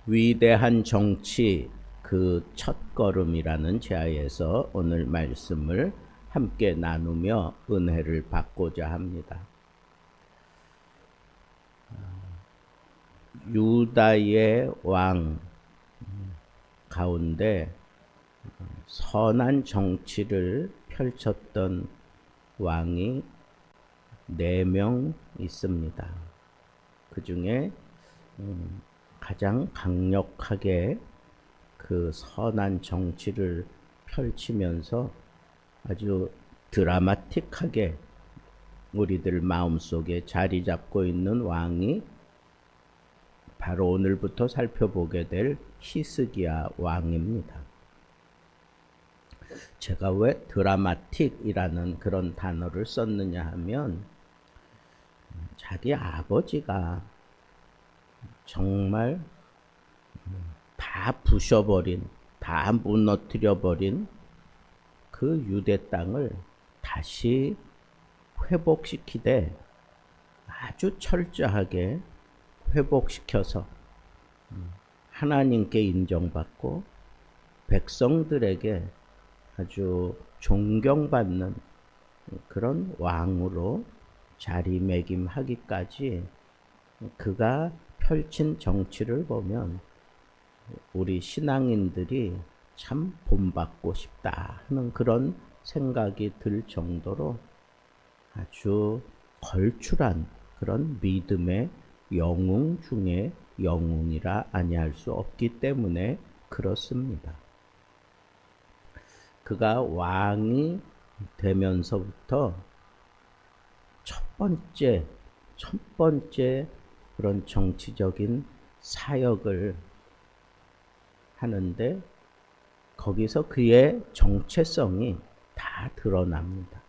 위대한 정치 그 첫걸음이라는 제하에서 오늘 말씀을 함께 나누며 은혜를 받고자 합니다. 유다의 왕 가운데 선한 정치를 펼쳤던 왕이 4명 있습니다. 그 중에 가장 강력하게 그 선한 정치를 펼치면서 아주 드라마틱하게 우리들 마음속에 자리 잡고 있는 왕이 바로 오늘부터 살펴보게 될 히스기야 왕입니다. 제가 왜 드라마틱이라는 그런 단어를 썼느냐 하면 자기 아버지가 정말 다 부셔버린, 다 무너뜨려버린 그 유대 땅을 다시 회복시키되 아주 철저하게 회복시켜서 하나님께 인정받고 백성들에게 아주 존경받는 그런 왕으로 자리매김하기까지 그가 펼친 정치를 보면 우리 신앙인들이 참 본받고 싶다 하는 그런 생각이 들 정도로 아주 걸출한 그런 믿음의 영웅 중에 영웅이라 아니할 수 없기 때문에 그렇습니다. 그가 왕이 되면서부터 첫 번째 그런 정치적인 사역을 하는데 거기서 그의 정체성이 다 드러납니다.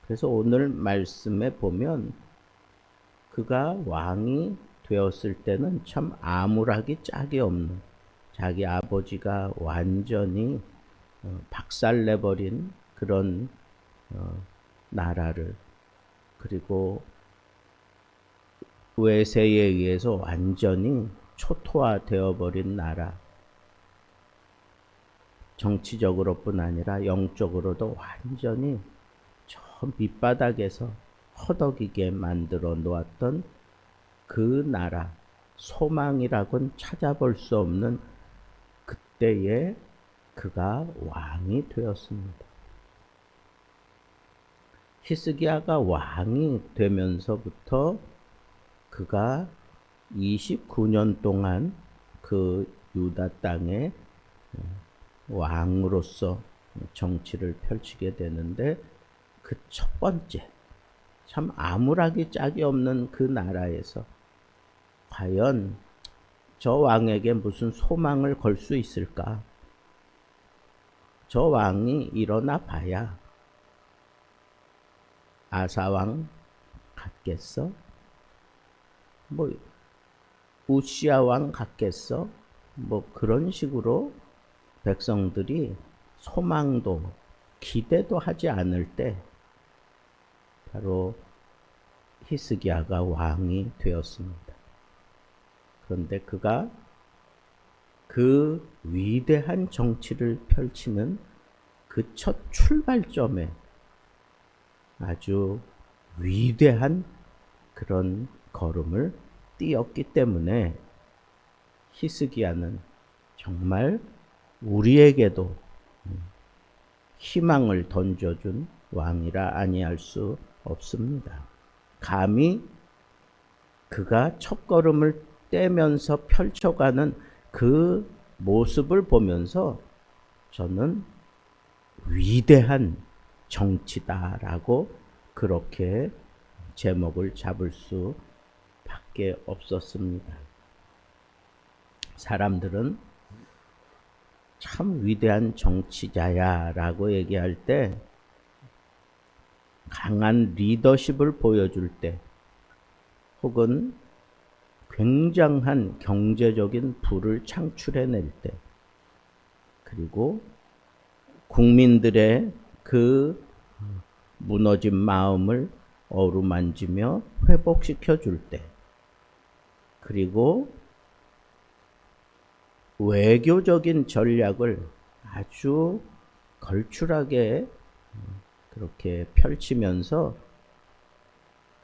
그래서 오늘 말씀에 보면 그가 왕이 되었을 때는 참 암울하기 짝이 없는, 자기 아버지가 완전히 박살내버린 그런 나라를, 그리고 외세에 의해서 완전히 초토화되어 버린 나라, 정치적으로뿐 아니라 영적으로도 완전히 저 밑바닥에서 허덕이게 만들어 놓았던 그 나라, 소망이라고는 찾아볼 수 없는 그때에 그가 왕이 되었습니다. 히스기야가 왕이 되면서부터 그가 29년 동안 그 유다 땅에 왕으로서 정치를 펼치게 되는데 그 첫 번째, 참 암울하기 짝이 없는 그 나라에서 과연 저 왕에게 무슨 소망을 걸 수 있을까? 저 왕이 일어나 봐야 아사왕 같겠어? 뭐 우시야 왕 같겠어? 뭐 그런 식으로 백성들이 소망도 기대도 하지 않을 때 바로 히스기야가 왕이 되었습니다. 그런데 그가 그 위대한 정치를 펼치는 그 첫 출발점에 아주 위대한 그런 걸음을 띄었기 때문에 히스기야는 정말 우리에게도 희망을 던져준 왕이라 아니할 수 없습니다. 감히 그가 첫걸음을 떼면서 펼쳐가는 그 모습을 보면서 저는 위대한 정치다라고 그렇게 제목을 잡을 수 밖에 없었습니다. 사람들은 참 위대한 정치자야 라고 얘기할 때 강한 리더십을 보여줄 때 혹은 굉장한 경제적인 부를 창출해낼 때 그리고 국민들의 그 무너진 마음을 어루만지며 회복시켜 줄 때 그리고 외교적인 전략을 아주 걸출하게 그렇게 펼치면서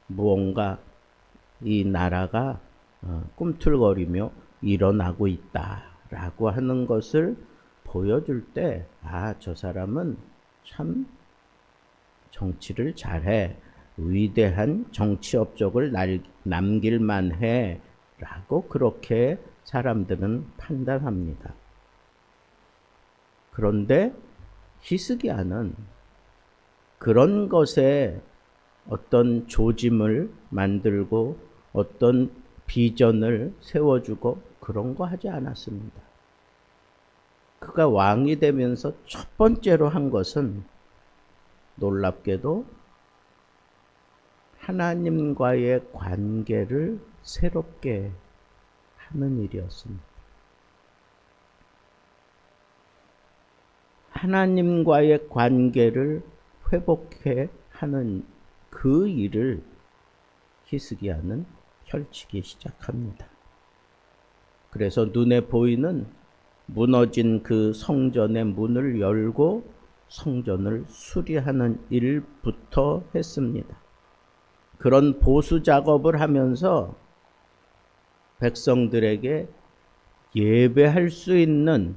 무언가 이 나라가 꿈틀거리며 일어나고 있다라고 하는 것을 보여줄 때, 저 사람은 참 정치를 잘해, 위대한 정치 업적을 남길 만해 라고 그렇게 사람들은 판단합니다. 그런데 히스기야는 그런 것에 어떤 조짐을 만들고 어떤 비전을 세워주고 그런 거 하지 않았습니다. 그가 왕이 되면서 첫 번째로 한 것은 놀랍게도 하나님과의 관계를 새롭게 하는 일이었습니다. 하나님과의 관계를 회복해 하는 그 일을 히스기야는 펼치기 시작합니다. 그래서 눈에 보이는 무너진 그 성전의 문을 열고 성전을 수리하는 일부터 했습니다. 그런 보수 작업을 하면서 백성들에게 예배할 수 있는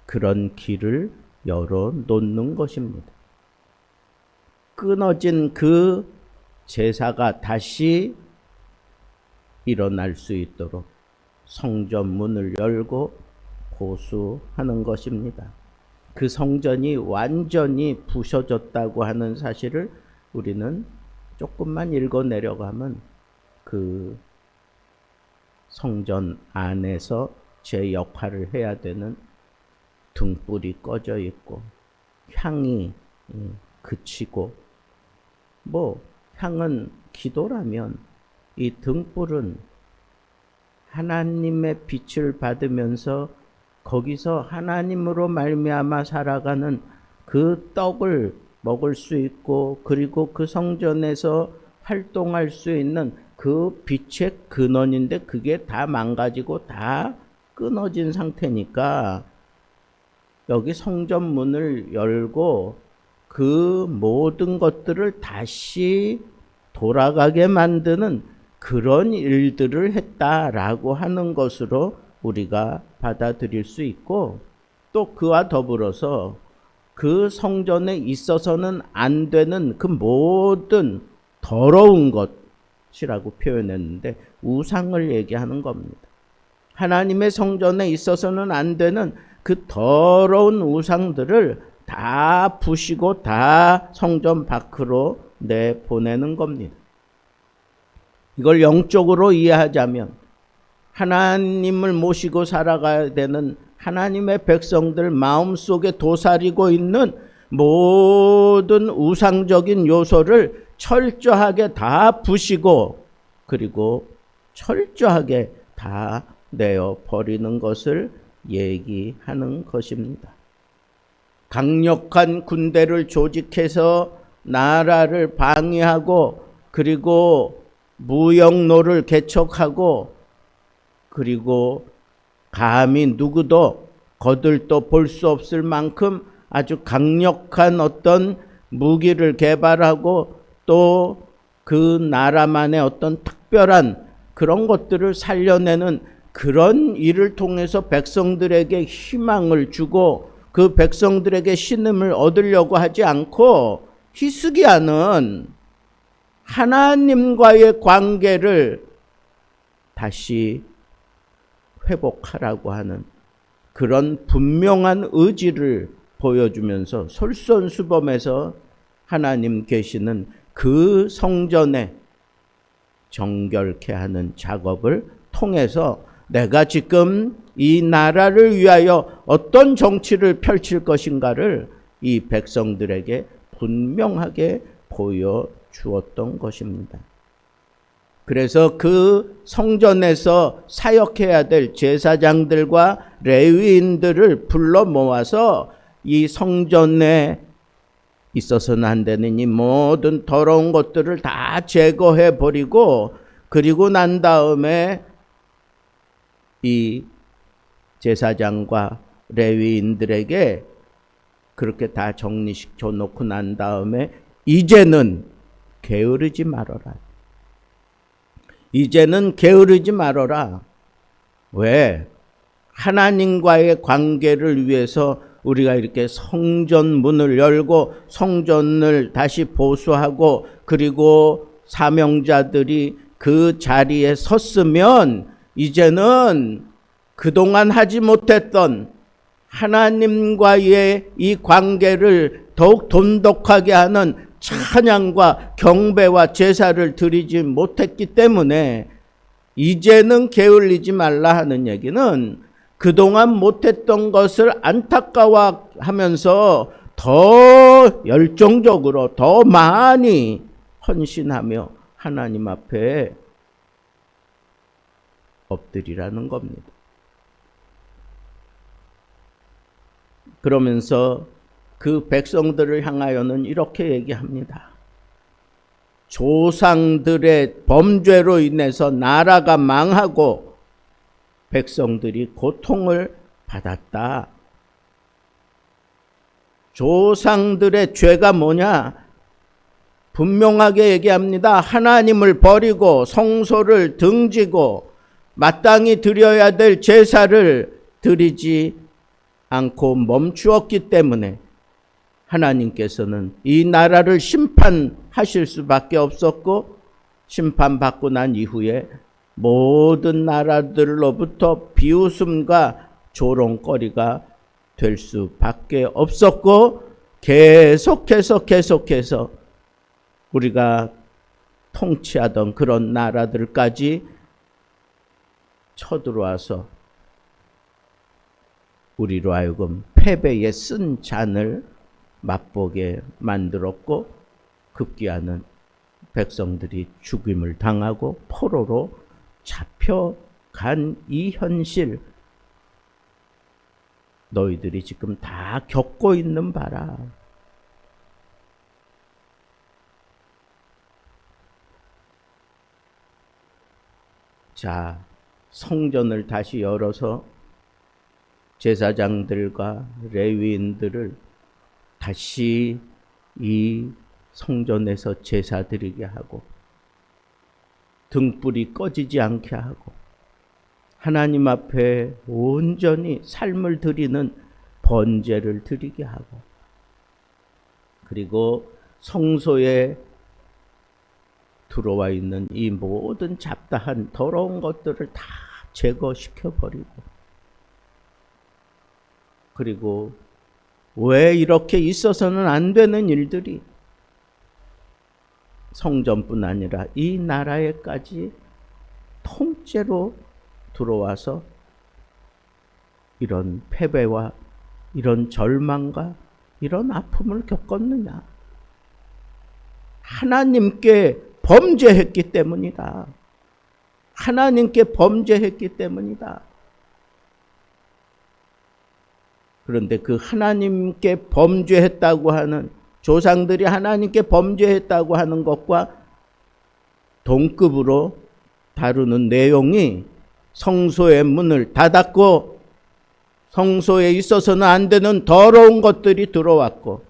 그런 길을 열어놓는 것입니다. 끊어진 그 제사가 다시 일어날 수 있도록 성전 문을 열고 보수하는 것입니다. 그 성전이 완전히 부셔졌다고 하는 사실을 우리는 조금만 읽어 내려가면 그 성전 안에서 제 역할을 해야 되는 등불이 꺼져 있고 향이 그치고, 향은 기도라면 이 등불은 하나님의 빛을 받으면서 거기서 하나님으로 말미암아 살아가는 그 떡을 먹을 수 있고, 그리고 그 성전에서 활동할 수 있는 그 빛의 근원인데 그게 다 망가지고 다 끊어진 상태니까 여기 성전 문을 열고 그 모든 것들을 다시 돌아가게 만드는 그런 일들을 했다라고 하는 것으로 우리가 받아들일 수 있고, 또 그와 더불어서 그 성전에 있어서는 안 되는 그 모든 더러운 것이라고 표현했는데 우상을 얘기하는 겁니다. 하나님의 성전에 있어서는 안 되는 그 더러운 우상들을 다 부시고 다 성전 밖으로 내보내는 겁니다. 이걸 영적으로 이해하자면 하나님을 모시고 살아가야 되는 하나님의 백성들 마음속에 도사리고 있는 모든 우상적인 요소를 철저하게 다 부시고 그리고 철저하게 다 내어버리는 것을 얘기하는 것입니다. 강력한 군대를 조직해서 나라를 방위하고 그리고 무역로를 개척하고 그리고 감히 누구도 거들떠 볼 수 없을 만큼 아주 강력한 어떤 무기를 개발하고 또 그 나라만의 어떤 특별한 그런 것들을 살려내는 그런 일을 통해서 백성들에게 희망을 주고 그 백성들에게 신임을 얻으려고 하지 않고 히스기야는 하나님과의 관계를 다시 회복하라고 하는 그런 분명한 의지를 보여주면서 솔선수범해서 하나님 계시는 그 성전에 정결케 하는 작업을 통해서 내가 지금 이 나라를 위하여 어떤 정치를 펼칠 것인가를 이 백성들에게 분명하게 보여주었던 것입니다. 그래서 그 성전에서 사역해야 될 제사장들과 레위인들을 불러 모아서 이 성전에 있어서는 안 되는 이 모든 더러운 것들을 다 제거해 버리고 그리고 난 다음에 이 제사장과 레위인들에게 그렇게 다 정리시켜 놓고 난 다음에 이제는 게으르지 말아라. 이제는 게으르지 말아라. 왜? 하나님과의 관계를 위해서 우리가 이렇게 성전 문을 열고 성전을 다시 보수하고 그리고 사명자들이 그 자리에 섰으면 이제는 그동안 하지 못했던 하나님과의 이 관계를 더욱 돈독하게 하는 찬양과 경배와 제사를 드리지 못했기 때문에 이제는 게을리지 말라 하는 얘기는 그동안 못했던 것을 안타까워하면서 더 열정적으로 더 많이 헌신하며 하나님 앞에 엎드리라는 겁니다. 그러면서 그 백성들을 향하여는 이렇게 얘기합니다. 조상들의 범죄로 인해서 나라가 망하고 백성들이 고통을 받았다. 조상들의 죄가 뭐냐? 분명하게 얘기합니다. 하나님을 버리고 성소를 등지고 마땅히 드려야 될 제사를 드리지 않고 멈추었기 때문에 하나님께서는 이 나라를 심판하실 수밖에 없었고 심판받고 난 이후에 모든 나라들로부터 비웃음과 조롱거리가 될 수밖에 없었고 계속해서 우리가 통치하던 그런 나라들까지 쳐들어와서 우리로 하여금 패배의 쓴 잔을 맛보게 만들었고 급기야는 백성들이 죽임을 당하고 포로로 잡혀간 이 현실 너희들이 지금 다 겪고 있는 바라. 자, 성전을 다시 열어서 제사장들과 레위인들을 다시 이 성전에서 제사 드리게 하고 등불이 꺼지지 않게 하고 하나님 앞에 온전히 삶을 드리는 번제를 드리게 하고 그리고 성소에 들어와 있는 이 모든 잡다한 더러운 것들을 다 제거시켜 버리고 그리고 왜 이렇게 있어서는 안 되는 일들이 성전뿐 아니라 이 나라에까지 통째로 들어와서 이런 패배와 이런 절망과 이런 아픔을 겪었느냐? 하나님께 범죄했기 때문이다. 하나님께 범죄했기 때문이다. 그런데 그 하나님께 범죄했다고 하는 조상들이 하나님께 범죄했다고 하는 것과 동급으로 다루는 내용이 성소의 문을 닫았고 성소에 있어서는 안 되는 더러운 것들이 들어왔고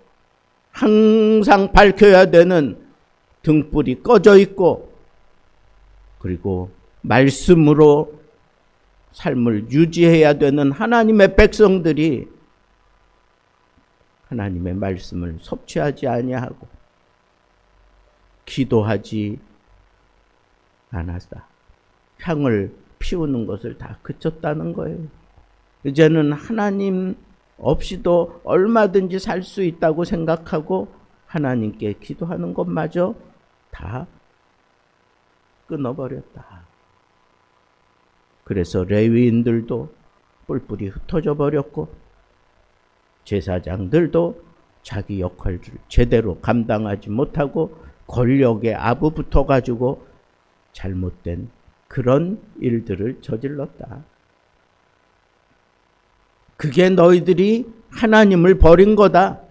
항상 밝혀야 되는 등불이 꺼져 있고 그리고 말씀으로 삶을 유지해야 되는 하나님의 백성들이 하나님의 말씀을 섭취하지 아니하고 기도하지 않았다. 향을 피우는 것을 다 그쳤다는 거예요. 이제는 하나님 없이도 얼마든지 살 수 있다고 생각하고 하나님께 기도하는 것마저 다 끊어버렸다. 그래서 레위인들도 뿔뿔이 흩어져 버렸고 제사장들도 자기 역할을 제대로 감당하지 못하고 권력에 아부붙어가지고 잘못된 그런 일들을 저질렀다. 그게 너희들이 하나님을 버린 거다.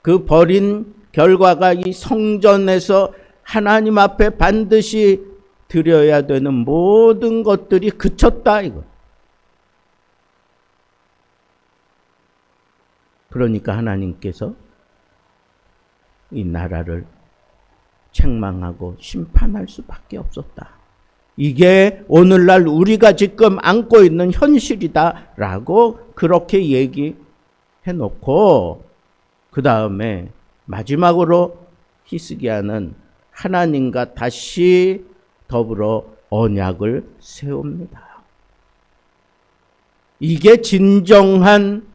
그 버린 결과가 이 성전에서 하나님 앞에 반드시 드려야 되는 모든 것들이 그쳤다 이거. 그러니까 하나님께서 이 나라를 책망하고 심판할 수밖에 없었다. 이게 오늘날 우리가 지금 안고 있는 현실이다라고 그렇게 얘기해 놓고 그 다음에 마지막으로 히스기야는 하나님과 다시 더불어 언약을 세웁니다. 이게 진정한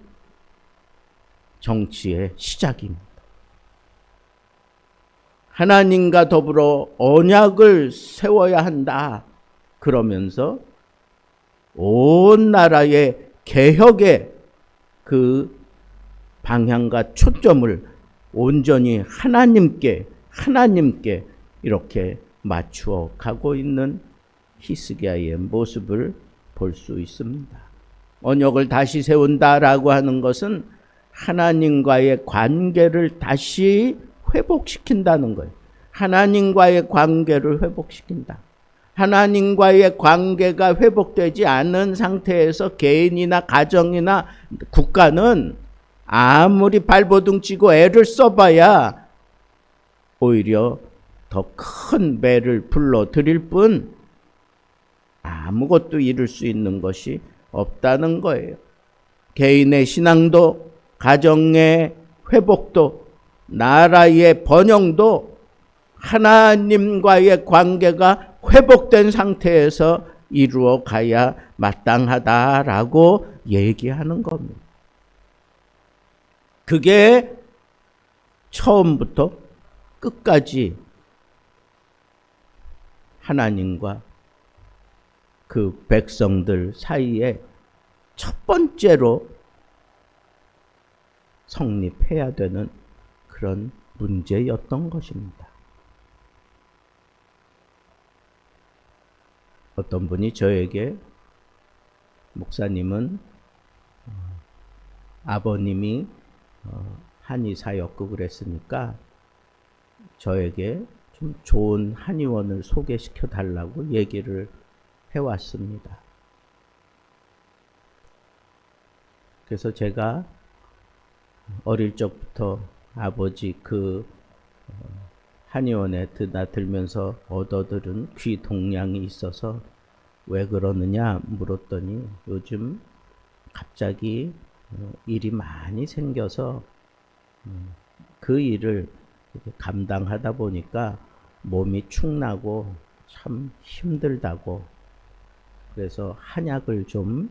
정치의 시작입니다. 하나님과 더불어 언약을 세워야 한다. 그러면서 온 나라의 개혁의 그 방향과 초점을 온전히 하나님께 이렇게 맞추어 가고 있는 히스기야의 모습을 볼 수 있습니다. 언약을 다시 세운다라고 하는 것은 하나님과의 관계를 다시 회복시킨다는 거예요. 하나님과의 관계를 회복시킨다. 하나님과의 관계가 회복되지 않은 상태에서 개인이나 가정이나 국가는 아무리 발버둥 치고 애를 써봐야 오히려 더 큰 매를 불러들일 뿐 아무것도 이룰 수 있는 것이 없다는 거예요. 개인의 신앙도, 가정의 회복도, 나라의 번영도 하나님과의 관계가 회복된 상태에서 이루어 가야 마땅하다라고 얘기하는 겁니다. 그게 처음부터 끝까지 하나님과 그 백성들 사이에 첫 번째로 성립해야 되는 그런 문제였던 것입니다. 어떤 분이 저에게 목사님은 아버님이 한의사였고 그랬으니까 저에게 좀 좋은 한의원을 소개시켜 달라고 얘기를 해왔습니다. 그래서 제가 어릴 적부터 아버지 그 한의원에 들면서 얻어들은 귀 동량이 있어서 왜 그러느냐 물었더니 요즘 갑자기 일이 많이 생겨서 그 일을 감당하다 보니까 몸이 축나고 참 힘들다고, 그래서 한약을 좀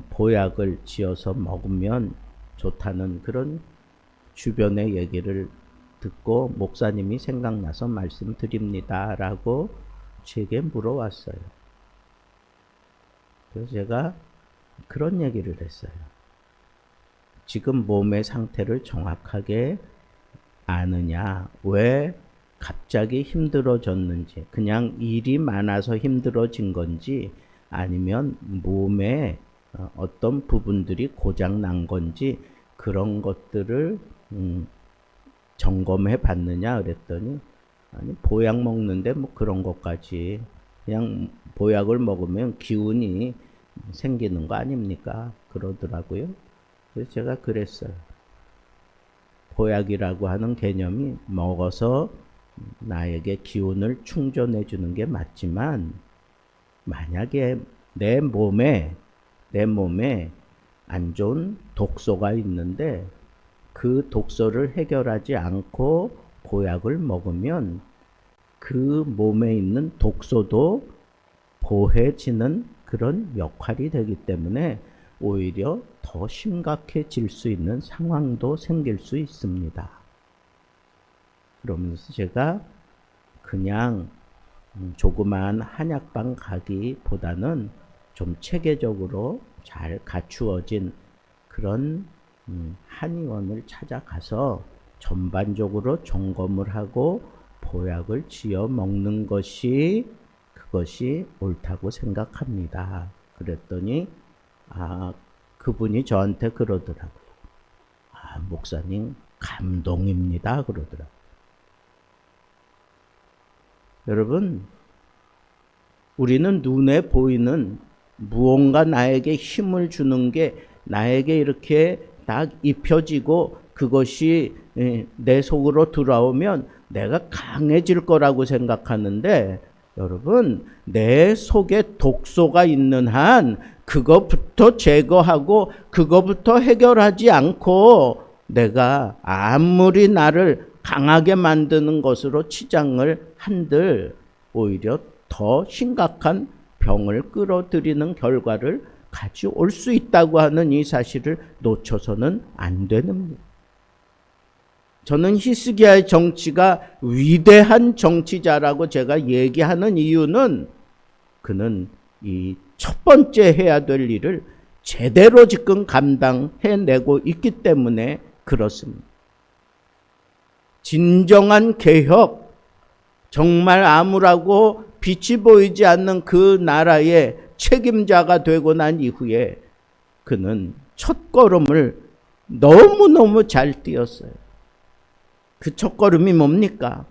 보약을 지어서 먹으면 좋다는 그런 주변의 얘기를 듣고 목사님이 생각나서 말씀드립니다 라고 제게 물어왔어요. 그래서 제가 그런 얘기를 했어요. 지금 몸의 상태를 정확하게 아느냐, 왜 갑자기 힘들어졌는지, 그냥 일이 많아서 힘들어진 건지 아니면 몸에 어떤 부분들이 고장 난 건지 그런 것들을 점검해 봤느냐 그랬더니 아니 보약 먹는데 뭐 그런 것까지, 그냥 보약을 먹으면 기운이 생기는 거 아닙니까 그러더라고요. 그래서 제가 그랬어요. 보약이라고 하는 개념이 먹어서 나에게 기운을 충전해 주는 게 맞지만 만약에 내 몸에 안 좋은 독소가 있는데 그 독소를 해결하지 않고 보약을 먹으면 그 몸에 있는 독소도 보해지는 그런 역할이 되기 때문에 오히려 더 심각해질 수 있는 상황도 생길 수 있습니다. 그러면서 제가 그냥 조그마한 한약방 가기보다는 좀 체계적으로 잘 갖추어진 그런 한의원을 찾아가서 전반적으로 점검을 하고 보약을 지어 먹는 것이 그것이 옳다고 생각합니다. 그랬더니 그분이 저한테 그러더라고요. 목사님 감동입니다 그러더라고요. 여러분, 우리는 눈에 보이는 무언가 나에게 힘을 주는 게, 나에게 이렇게 딱 입혀지고 그것이 내 속으로 들어오면 내가 강해질 거라고 생각하는데, 여러분, 내 속에 독소가 있는 한 그거부터 제거하고 그거부터 해결하지 않고 내가 아무리 나를 강하게 만드는 것으로 치장을 한들 오히려 더 심각한 병을 끌어들이는 결과를 가져올 수 있다고 하는 이 사실을 놓쳐서는 안 되는 것. 저는 히스기야의 정치가 위대한 정치자라고 제가 얘기하는 이유는 그는 이 첫 번째 해야 될 일을 제대로 지금 감당해내고 있기 때문에 그렇습니다. 진정한 개혁, 정말 암울하고 빛이 보이지 않는 그 나라의 책임자가 되고 난 이후에 그는 첫걸음을 너무너무 잘 띄었어요. 그 첫걸음이 뭡니까?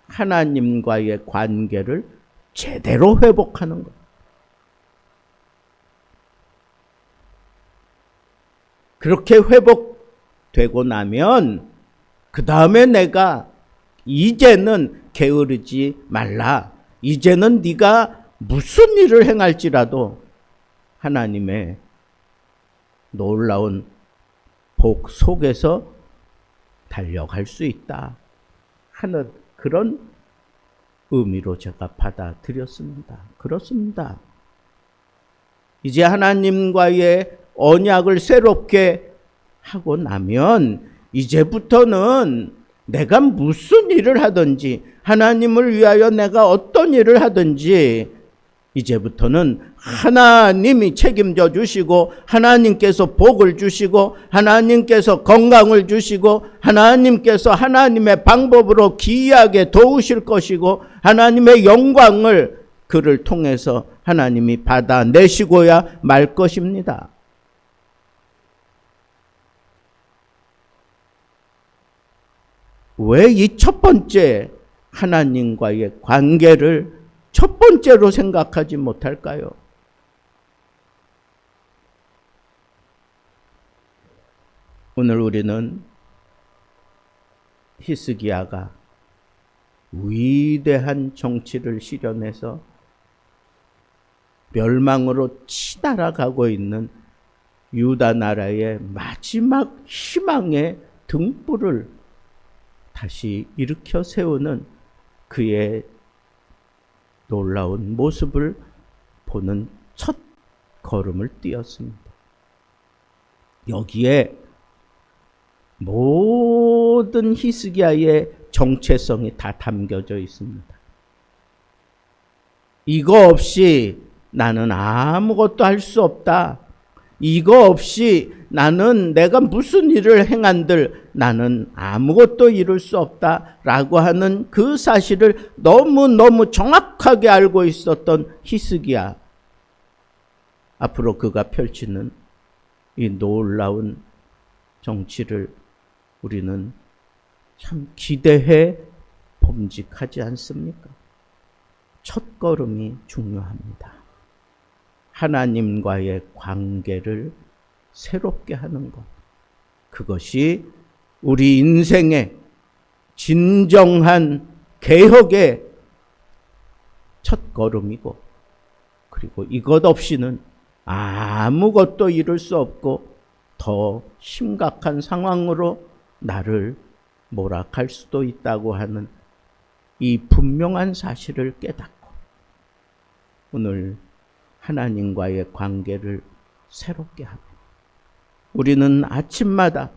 하나님과의 관계를 제대로 회복하는 것. 그렇게 회복되고 나면 그 다음에 내가 이제는 게으르지 말라. 이제는 네가 무슨 일을 행할지라도 하나님의 놀라운 복 속에서 달려갈 수 있다 하는 그런 의미로 제가 받아들였습니다. 그렇습니다. 이제 하나님과의 언약을 새롭게 하고 나면 이제부터는 내가 무슨 일을 하든지, 하나님을 위하여 내가 어떤 일을 하든지 이제부터는 하나님이 책임져 주시고, 하나님께서 복을 주시고, 하나님께서 건강을 주시고, 하나님께서 하나님의 방법으로 기이하게 도우실 것이고, 하나님의 영광을 그를 통해서 하나님이 받아내시고야 말 것입니다. 왜 이 첫 번째 하나님과의 관계를 첫 번째로 생각하지 못할까요? 오늘 우리는 히스기야가 위대한 정치를 실현해서 멸망으로 치달아가고 있는 유다 나라의 마지막 희망의 등불을 다시 일으켜 세우는 그의 놀라운 모습을 보는 첫 걸음을 띄었습니다. 여기에 모든 히스기야의 정체성이 다 담겨져 있습니다. 이거 없이 나는 아무것도 할 수 없다. 이거 없이 나는 내가 무슨 일을 행한들 나는 아무것도 이룰 수 없다라고 하는 그 사실을 너무너무 정확하게 알고 있었던 히스기야. 앞으로 그가 펼치는 이 놀라운 정치를 우리는 참 기대해 봄직하지 않습니까? 첫걸음이 중요합니다. 하나님과의 관계를 새롭게 하는 것. 그것이 우리 인생의 진정한 개혁의 첫걸음이고, 그리고 이것 없이는 아무것도 이룰 수 없고 더 심각한 상황으로 나를 몰아갈 수도 있다고 하는 이 분명한 사실을 깨닫고 오늘 하나님과의 관계를 새롭게 하고 우리는 아침마다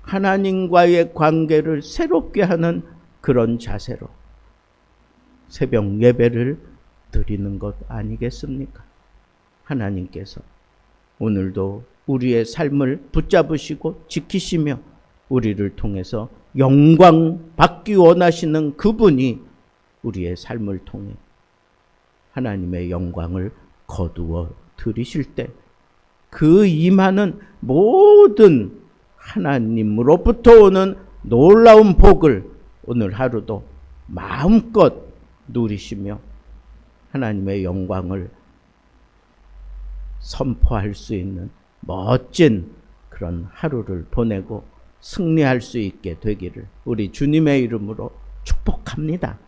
하나님과의 관계를 새롭게 하는 그런 자세로 새벽 예배를 드리는 것 아니겠습니까? 하나님께서 오늘도 우리의 삶을 붙잡으시고 지키시며 우리를 통해서 영광 받기 원하시는 그분이 우리의 삶을 통해 하나님의 영광을 거두어 드리실 때 그 임하는 모든 하나님으로부터 오는 놀라운 복을 오늘 하루도 마음껏 누리시며 하나님의 영광을 선포할 수 있는 멋진 그런 하루를 보내고 승리할 수 있게 되기를 우리 주님의 이름으로 축복합니다.